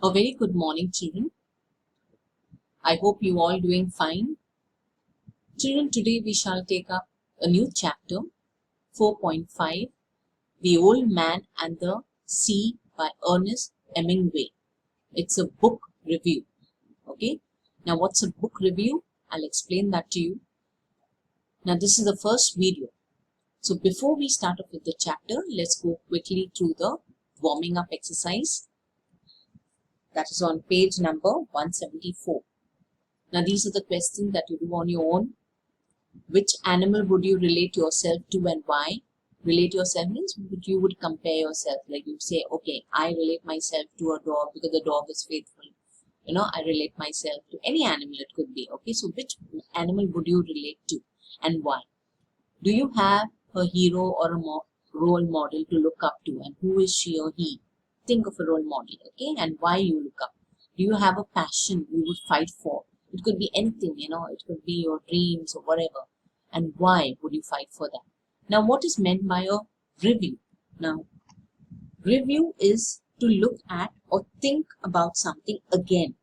A very good morning, children. I hope you all doing fine. Children, today we shall take up a new chapter, 4.5, The Old Man and the Sea by Ernest Hemingway. It's a book review. Okay. Now, what's a book review? I'll explain that to you. Now, this is the first video. So, before we start off with the chapter, let's go quickly through the warming up exercise. That is on page number 174. Now, these are the questions that you do on your own. Which animal would you relate yourself to and why? Relate yourself means you would compare yourself. Like you say, okay, I relate myself to a dog because the dog is faithful. I relate myself to any animal it could be. Okay, so which animal would you relate to and why? Do you have a hero or a role model to look up to, and who is she or he? Think of a role model, okay, and why you look up. Do you have a passion you would fight for? It could be anything, it could be your dreams or whatever. And why would you fight for that? Now, what is meant by a review? Now, review is to look at or think about something again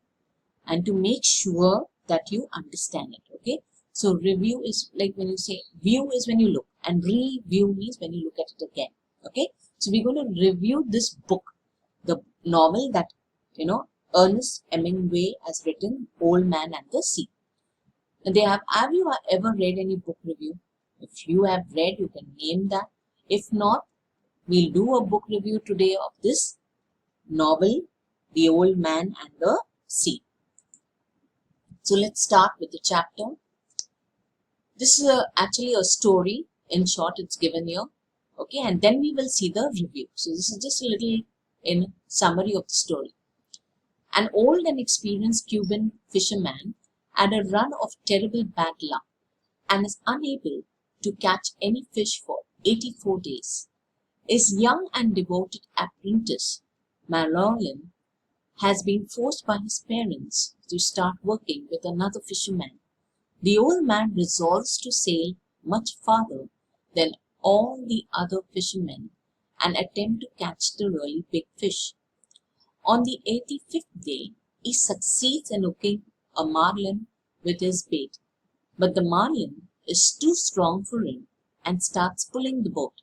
and to make sure that you understand it, okay? So, review is like when you say, view is when you look, and review means when you look at it again, okay? So, we're going to review this book, the novel that, Ernest Hemingway has written, Old Man and the Sea. And have you ever read any book review? If you have read, you can name that. If not, we'll do a book review today of this novel, The Old Man and the Sea. So let's start with the chapter. This is actually a story. In short, it's given here. Okay, and then we will see the review. So this is just a little in summary of the story. An old and experienced Cuban fisherman had a run of terrible bad luck and is unable to catch any fish for 84 days. His young and devoted apprentice, Marilyn, has been forced by his parents to start working with another fisherman. The old man resolves to sail much farther than all the other fishermen and attempt to catch the really big fish. On the 85th day, he succeeds in hooking a marlin with his bait, but the marlin is too strong for him and starts pulling the boat.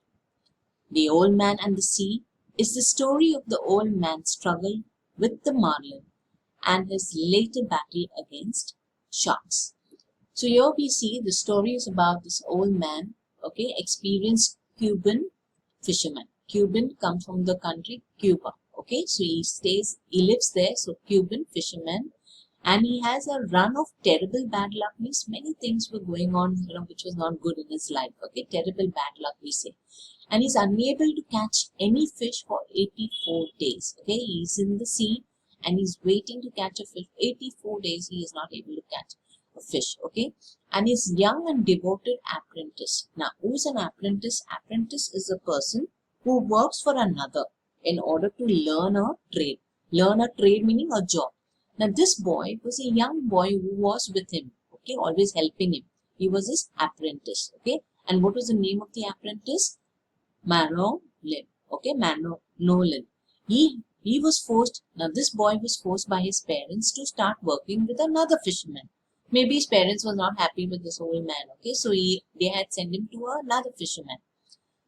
The Old Man and the Sea is the story of the old man's struggle with the marlin and his later battle against sharks. So here we see the story is about this old man, okay, experienced Cuban fisherman. Cuban comes from the country Cuba. Okay, so he lives there, so Cuban fisherman, and he has a run of terrible bad luck, means many things were going on, which was not good in his life, okay, terrible bad luck we say. And he's unable to catch any fish for 84 days, okay, he's in the sea and he's waiting to catch a fish. 84 days he is not able to catch a fish, okay, and his young and devoted apprentice. Now, who's an apprentice? Apprentice is a person who works for another in order to learn a trade. Learn a trade meaning a job. Now this boy was a young boy who was with him, okay, always helping him. He was his apprentice, okay. And what was the name of the apprentice? Marilyn, okay, Marilyn. He was forced, now this boy was forced by his parents to start working with another fisherman. Maybe his parents were not happy with this old man, okay, so they had sent him to another fisherman.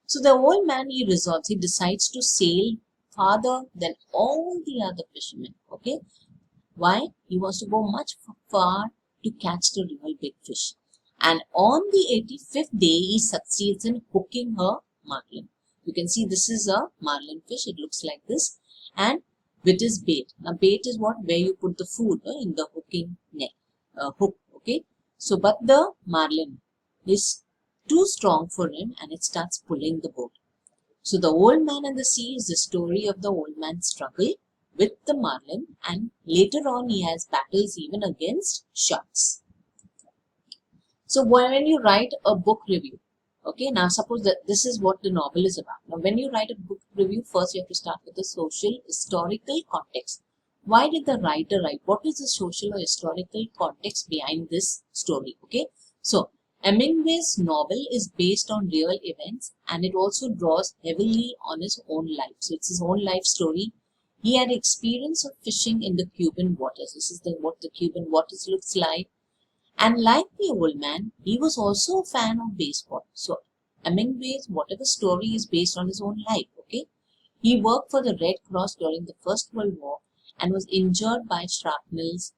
So the old man, he decides to sail farther than all the other fishermen, okay. Why? He wants to go much far to catch the real big fish. And on the 85th day, he succeeds in hooking her marlin. You can see this is a marlin fish. It looks like this. And with his bait. Now, bait is what? Where you put the food in the hooking net, hook, okay. So, but the marlin is too strong for him and it starts pulling the boat. So, the Old Man and the Sea is the story of the old man's struggle with the marlin, and later on he has battles even against sharks. So when you write a book review, okay, now suppose that this is what the novel is about. Now when you write a book review, first you have to start with the social historical context. Why did the writer write? What is the social or historical context behind this story? Okay, so Hemingway's novel is based on real events and it also draws heavily on his own life. So it's his own life story. He had experience of fishing in the Cuban waters. This is what the Cuban waters looks like. And like the old man, he was also a fan of baseball. So Hemingway's whatever story is based on his own life. Okay, he worked for the Red Cross during the First World War and was injured by shrapnels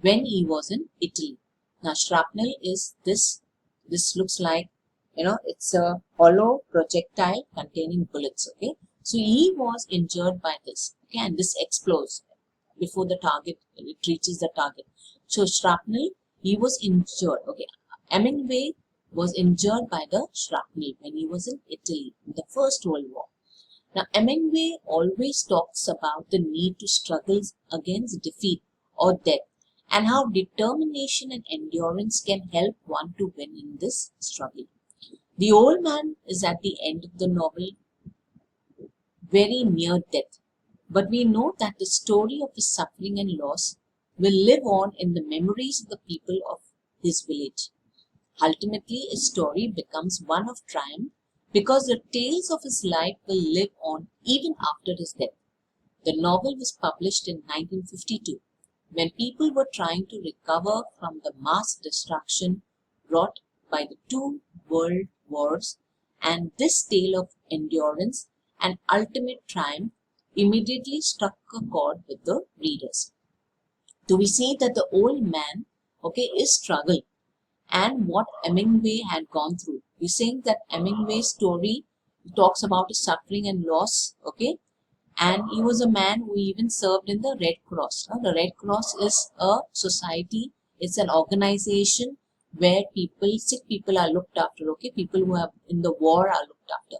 when he was in Italy. Now shrapnel is this. This looks like, it's a hollow projectile containing bullets. Okay, so he was injured by this. Okay, and this explodes before the target, it reaches the target. So shrapnel, he was injured. Okay, Hemingway was injured by the shrapnel when he was in Italy in the First World War. Now Hemingway always talks about the need to struggle against defeat or death, and how determination and endurance can help one to win in this struggle. The old man is at the end of the novel very near death, but we know that the story of his suffering and loss will live on in the memories of the people of his village. Ultimately, his story becomes one of triumph because the tales of his life will live on even after his death. The novel was published in 1952, when people were trying to recover from the mass destruction wrought by the two world wars, and this tale of endurance and ultimate triumph immediately struck a chord with the readers. So we see that the old man, okay, is struggle and what Hemingway had gone through. We're saying that Hemingway's story talks about his suffering and loss, okay, and he was a man who even served in the Red Cross. The Red Cross is a society, it's an organization where sick people are looked after, okay, people who are in the war are looked after.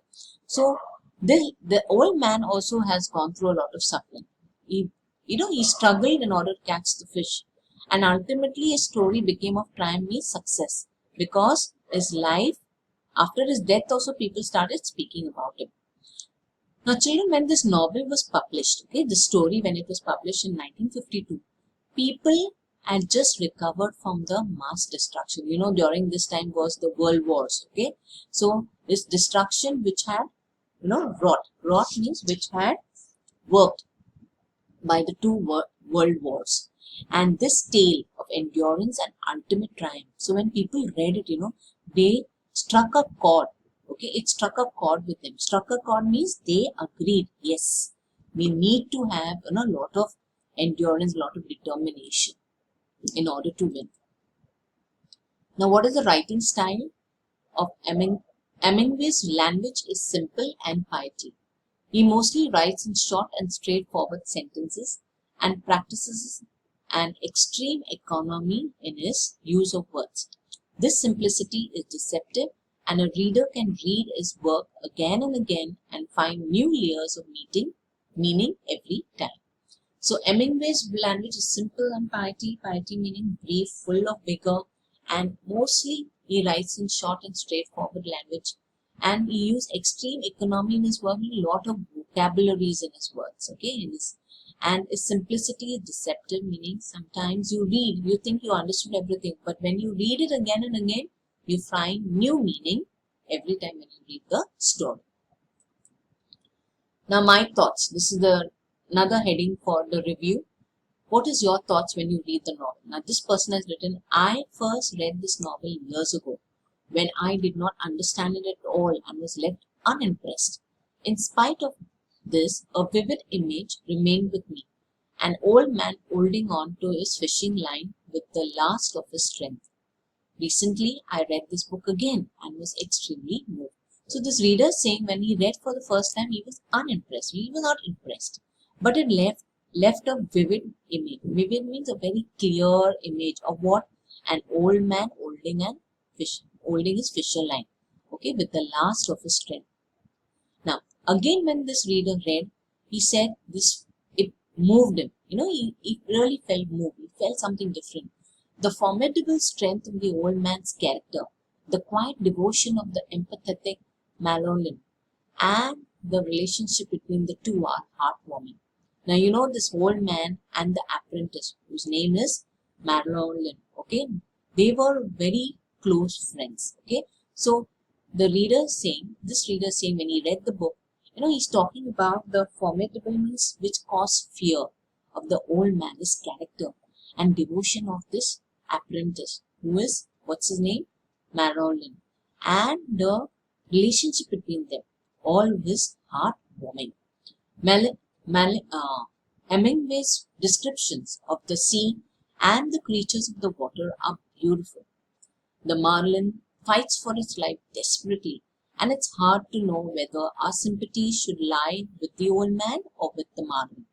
So the old man also has gone through a lot of suffering. He struggled in order to catch the fish, and ultimately his story became of triumph, means success, because his life, after his death also people started speaking about him. Now children, when this novel was published, okay, the story when it was published in 1952, people had just recovered from the mass destruction. During this time was the world wars, okay. So this destruction which had, wrought means which had worked by the two world wars, and this tale of endurance and ultimate triumph. So when people read it, they struck a chord. Okay, it struck a chord with them. Struck a chord means they agreed, yes, we need to have a lot of endurance, a lot of determination in order to win. Now, what is the writing style of Hemingway's language is simple and piety. He mostly writes in short and straightforward sentences and practices an extreme economy in his use of words. This simplicity is deceptive, and a reader can read his work again and again and find new layers of meaning every time. So Hemingway's language is simple and piety meaning brief, full of vigor, and mostly he writes in short and straightforward language, and he uses extreme economy in his work, a lot of vocabularies in his words, okay, and his simplicity is deceptive, meaning sometimes you read, you think you understood everything, but when you read it again and again, you find new meaning every time when you read the story. Now my thoughts, this is another heading for the review. What is your thoughts when you read the novel? Now this person has written, I first read this novel years ago when I did not understand it at all and was left unimpressed. In spite of this, a vivid image remained with me, an old man holding on to his fishing line with the last of his strength. Recently, I read this book again and was extremely moved. So this reader is saying when he read for the first time, he was unimpressed. He was not impressed, but it left a vivid image. Vivid means a very clear image of what? An old man holding his fishing line, okay, with the last of his strength. Now, again, when this reader read, he said it moved him. He really felt moved. He felt something different. The formidable strength of the old man's character, the quiet devotion of the empathetic Malolin, and the relationship between the two are heartwarming. Now, this old man and the apprentice, whose name is Malolin, okay, they were very close friends, okay. So this reader is saying when he read the book, He's talking about the formidable means which cause fear of the old man, his character and devotion of this apprentice, who is, what's his name? Marilyn. And the relationship between them, all is heartwarming. Hemingway's descriptions of the sea and the creatures of the water are beautiful. The marlin fights for its life desperately, and it's hard to know whether our sympathy should lie with the old man or with the marlin.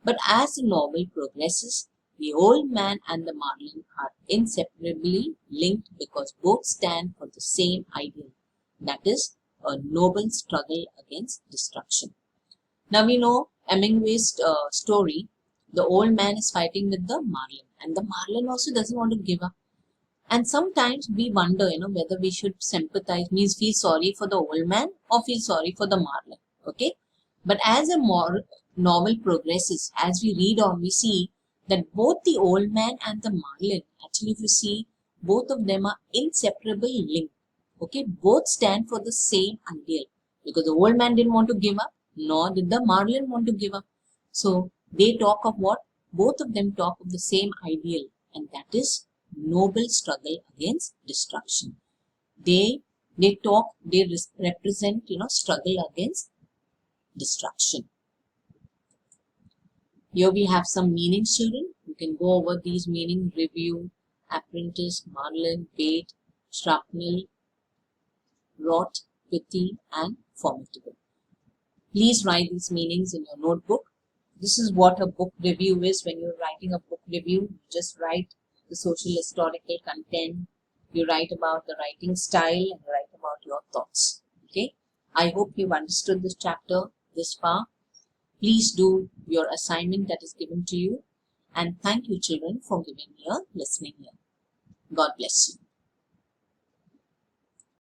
But as the novel progresses, the old man and the marlin are inseparably linked because both stand for the same ideal, that is, a noble struggle against destruction. Now we know Hemingway's story. The old man is fighting with the marlin, and the marlin also doesn't want to give up. And sometimes we wonder, whether we should sympathize, means feel sorry for the old man or feel sorry for the marlin. Okay, but as a novel progresses, as we read on, we see that both the old man and the marlin, actually, if you see, both of them are inseparably linked. Okay, both stand for the same ideal, because the old man didn't want to give up, nor did the marlin want to give up. So they talk of what? Both of them talk of the same ideal, and that is noble struggle against destruction. They represent, struggle against destruction. Here we have some meanings, children. You can go over these meanings: review, apprentice, marlin, bait, shrapnel, rot, pithy, and formidable. Please write these meanings in your notebook. This is what a book review is. When you're writing a book review, you just write the social historical content, you write about the writing style, and write about your thoughts. Okay, I hope you've understood this chapter this far. Please do your assignment that is given to you, and thank you, children, for giving me a listening ear. God bless you.